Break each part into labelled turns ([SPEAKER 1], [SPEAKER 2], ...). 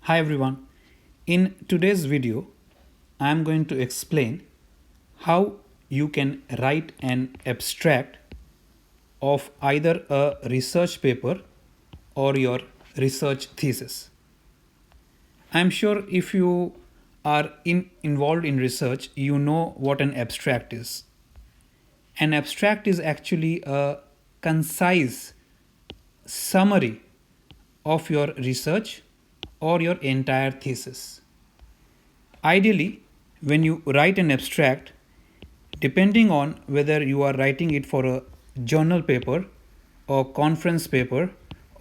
[SPEAKER 1] Hi everyone. In today's video, I am going to explain how you can write an abstract of either a research paper or your research thesis. I am sure if you are involved in research, you know what an abstract is. An abstract is actually a concise summary of your research or your entire thesis. Ideally, when you write an abstract, depending on whether you are writing it for a journal paper or conference paper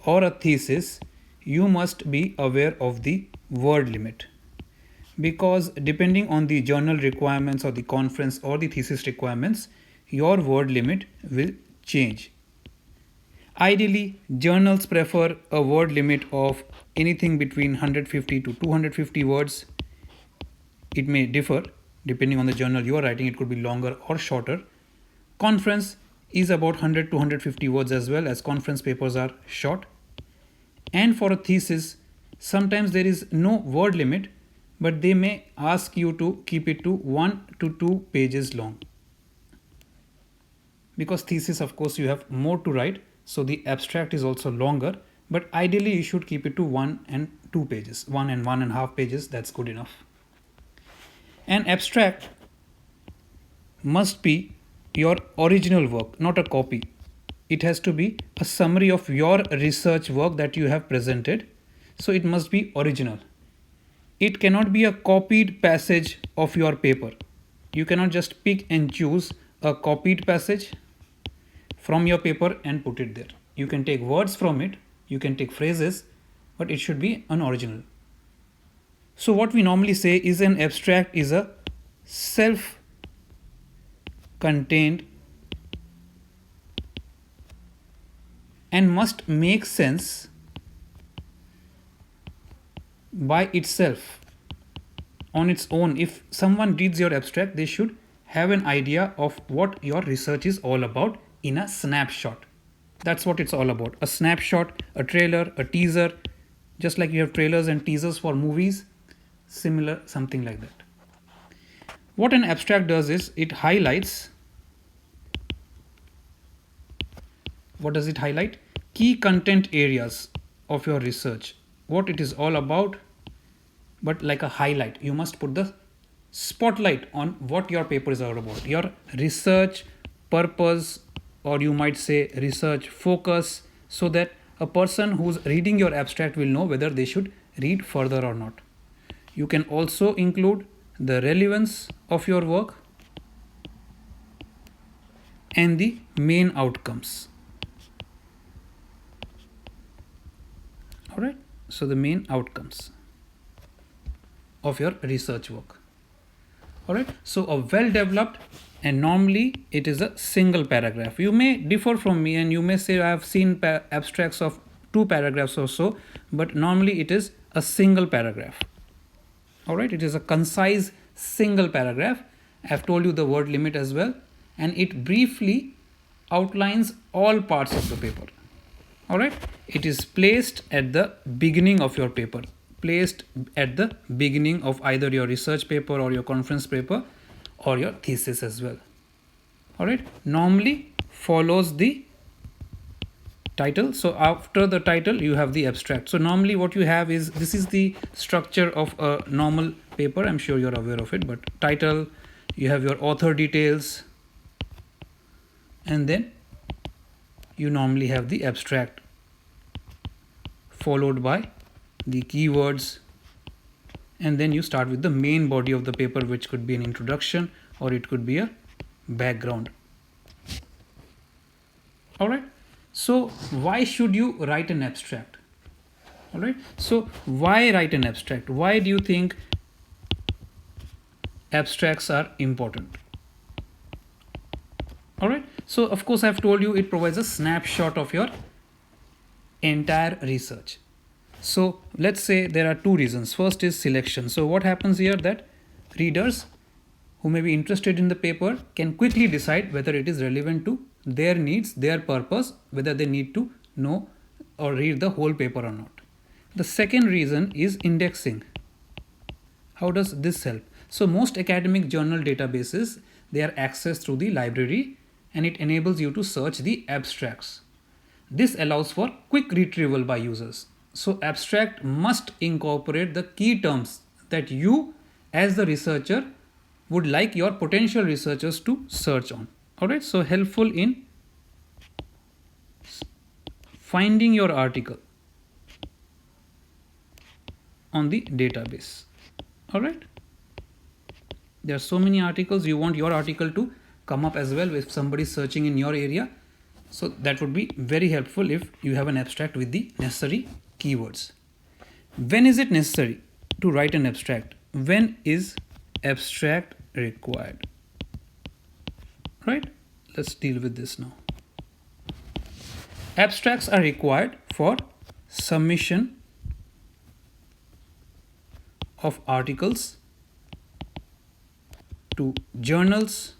[SPEAKER 1] or a thesis, you must be aware of the word limit. Because depending on the journal requirements or the conference or the thesis requirements, your word limit will change. Ideally, journals prefer a word limit of anything between 150 to 250 words. It may differ depending on the journal you are writing, it could be longer or shorter. Conference is about 100 to 150 words as well, as conference papers are short. And for a thesis, sometimes there is no word limit, but they may ask you to keep it to 1 to 2 pages long. Because thesis, of course, you have more to write, so the abstract is also longer, but ideally you should keep it to 1 and 2 pages, 1 and 1.5 pages, that's good enough. An abstract must be your original work, not a copy. It has to be a summary of your research work that you have presented, so it must be original. It cannot be a copied passage of your paper. You cannot just pick and choose a copied passage from your paper and put it there. You can take words from it, you can take phrases, but it should be an original. So what we normally say is an abstract is a self-contained and must make sense by itself, on its own. If someone reads your abstract, they should have an idea of what your research is all about in a snapshot. That's what it's all about. A snapshot, a trailer, a teaser, just like you have trailers and teasers for movies, similar, something like that. What an abstract does is it highlights. What does it highlight? Key content areas of your research, what it is all about, but like a highlight. You must put the spotlight on what your paper is all about, your research purpose, or you might say research focus, so that a person who's reading your abstract will know whether they should read further or not. You can also include the relevance of your work and the main outcomes. Alright, so the main outcomes of your research work. Alright, so a well developed, and normally it is a single paragraph. You may differ from me and you may say I have seen abstracts of 2 paragraphs or so, but normally it is a single paragraph. Alright, it is a concise single paragraph. I have told you the word limit as well, and it briefly outlines all parts of the paper. Alright, it is placed at the beginning of your paper, placed at the beginning of either your research paper or your conference paper or your thesis as well. Alright, normally follows the title. So after the title you have the abstract. So normally what you have is, this is the structure of a normal paper, I'm sure you're aware of it, but title, you have your author details, and then you normally have the abstract followed by the keywords, and then you start with the main body of the paper, which could be an introduction or it could be a background. Alright, so why should you write an abstract? Alright, so why write an abstract? Why do you think abstracts are important? Alright, so of course I've told you it provides a snapshot of your entire research. So let's say there are 2 reasons. First is selection. So what happens here, that readers who may be interested in the paper can quickly decide whether it is relevant to their needs, their purpose, whether they need to know or read the whole paper or not. The second reason is indexing. How does this help? So most academic journal databases, they are accessed through the library, and it enables you to search the abstracts. This allows for quick retrieval by users. So abstract must incorporate the key terms that you as the researcher would like your potential researchers to search on. Alright, so helpful in finding your article on the database. Alright, there are so many articles, you want your article to come up as well if somebody is searching in your area. So that would be very helpful if you have an abstract with the necessary keywords. When is it necessary to write an abstract? When is abstract required? Right? Let's deal with this now. Abstracts are required for submission of articles to journals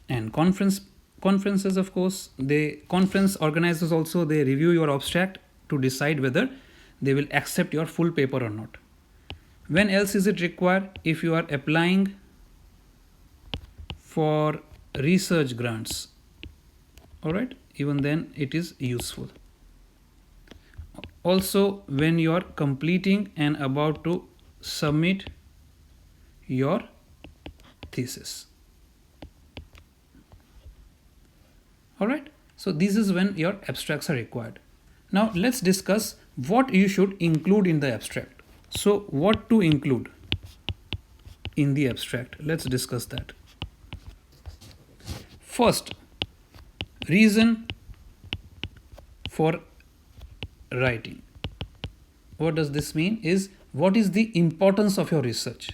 [SPEAKER 1] and conferences. Of course, the conference organizers also, they review your abstract to decide whether they will accept your full paper or not. When else is it required? If you are applying for research grants. All right, even then it is useful. Also, when you are completing and about to submit your thesis. All right, so this is when your abstracts are required. Now let's discuss what you should include in the abstract. So what to include in the abstract? Let's discuss that. First, reason for writing. What does this mean? Is what is the importance of your research?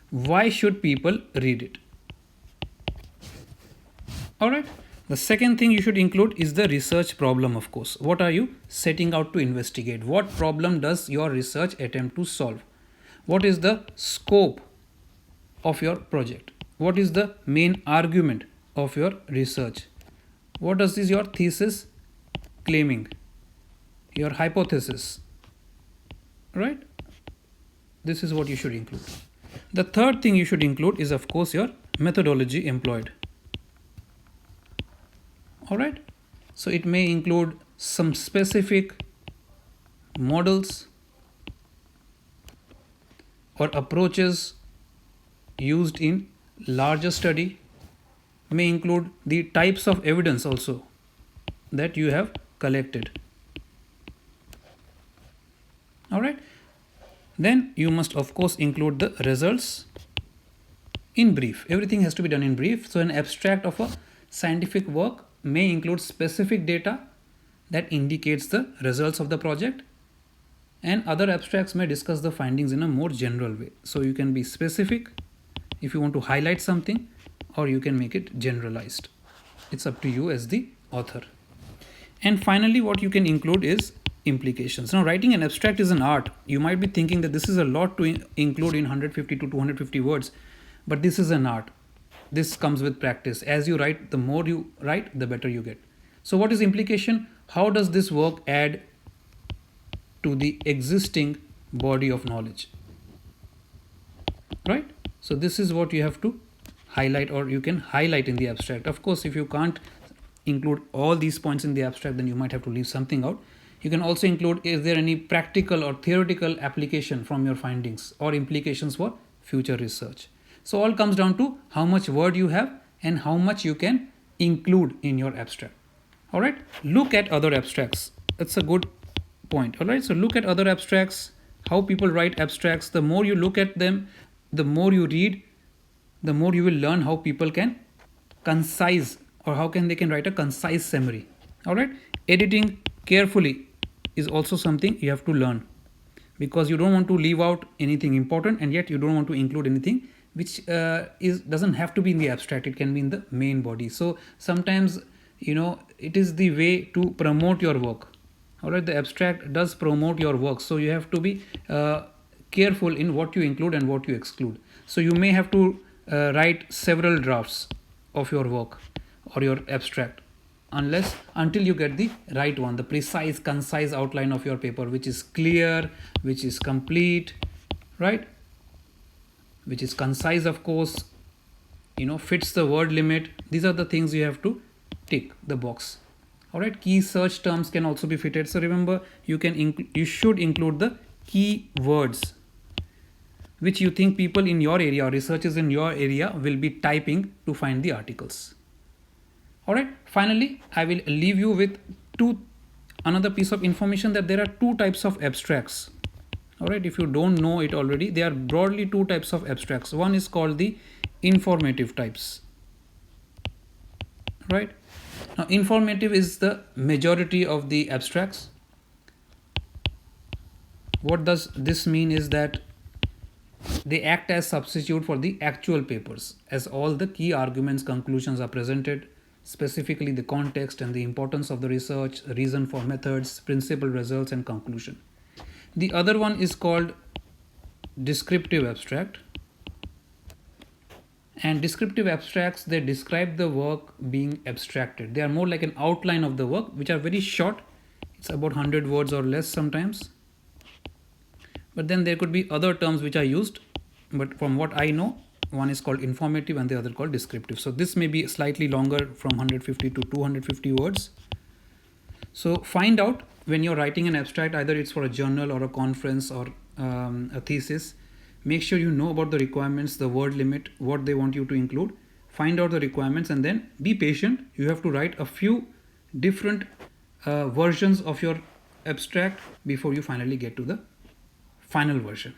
[SPEAKER 1] Why should people read it? All right. The second thing you should include is the research problem, of course. What are you setting out to investigate? What problem does your research attempt to solve? What is the scope of your project? What is the main argument of your research? What is your thesis claiming? Your hypothesis, right? This is what you should include. The third thing you should include is, of course, your methodology employed. All right, so it may include some specific models or approaches used in larger study, may include the types of evidence also that you have collected. All right, then you must of course include the results in brief. Everything has to be done in brief. So an abstract of a scientific work may include specific data that indicates the results of the project, and other abstracts may discuss the findings in a more general way. So you can be specific if you want to highlight something, or you can make it generalized. It's up to you as the author. And finally, what you can include is implications. Now, writing an abstract is an art. You might be thinking that this is a lot to include in 150 to 250 words, but this is an art. This comes with practice. As you write, the more you write, the better you get. So what is implication? How does this work add to the existing body of knowledge? Right? So this is what you have to highlight, or you can highlight in the abstract. Of course, if you can't include all these points in the abstract, then you might have to leave something out. You can also include, is there any practical or theoretical application from your findings or implications for future research? So all comes down to how much word you have and how much you can include in your abstract. All right, look at other abstracts. That's a good point. All right, so look at other abstracts, how people write abstracts. The more you look at them, the more you read, the more you will learn how people can concise, or how they can write a concise summary. All right, editing carefully is also something you have to learn, because you don't want to leave out anything important, and yet you don't want to include anything which doesn't have to be in the abstract. It can be in the main body. So sometimes, it is the way to promote your work. All right, the abstract does promote your work, so you have to be careful in what you include and what you exclude. So you may have to write several drafts of your work or your abstract. until you get the right one, the precise, concise outline of your paper, which is clear, which is complete, right, which is concise, of course, fits the word limit. These are the things you have to tick the box. All right, key search terms can also be fitted. So remember, you should include the key words which you think people in your area or researchers in your area will be typing to find the articles. All right, finally I will leave you with another piece of information, that there are two types of abstracts. All right, if you don't know it already, there are broadly two types of abstracts. One is called the informative types, right? Now informative is the majority of the abstracts. What does this mean is that they act as substitute for the actual papers, as all the key arguments, conclusions are presented, specifically the context and the importance of the research, reason for methods, principal results, and conclusion. The other one is called descriptive abstract. And descriptive abstracts, they describe the work being abstracted. They are more like an outline of the work, which are very short. It's about 100 words or less sometimes. But then there could be other terms which are used. But from what I know, one is called informative and the other called descriptive. So this may be slightly longer, from 150 to 250 words. So find out when you're writing an abstract, either it's for a journal or a conference or a thesis, make sure you know about the requirements, the word limit, what they want you to include. Find out the requirements and then be patient. You have to write a few different versions of your abstract before you finally get to the final version.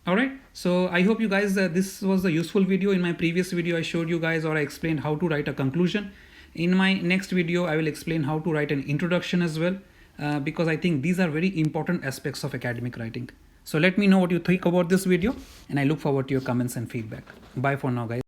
[SPEAKER 1] All right, so I hope you guys this was a useful video. In my previous video I showed you guys, or I explained how to write a conclusion. In my next video I will explain how to write an introduction as well, because I think these are very important aspects of academic writing. So let me know what you think about this video, and I look forward to your comments and feedback. Bye for now, guys.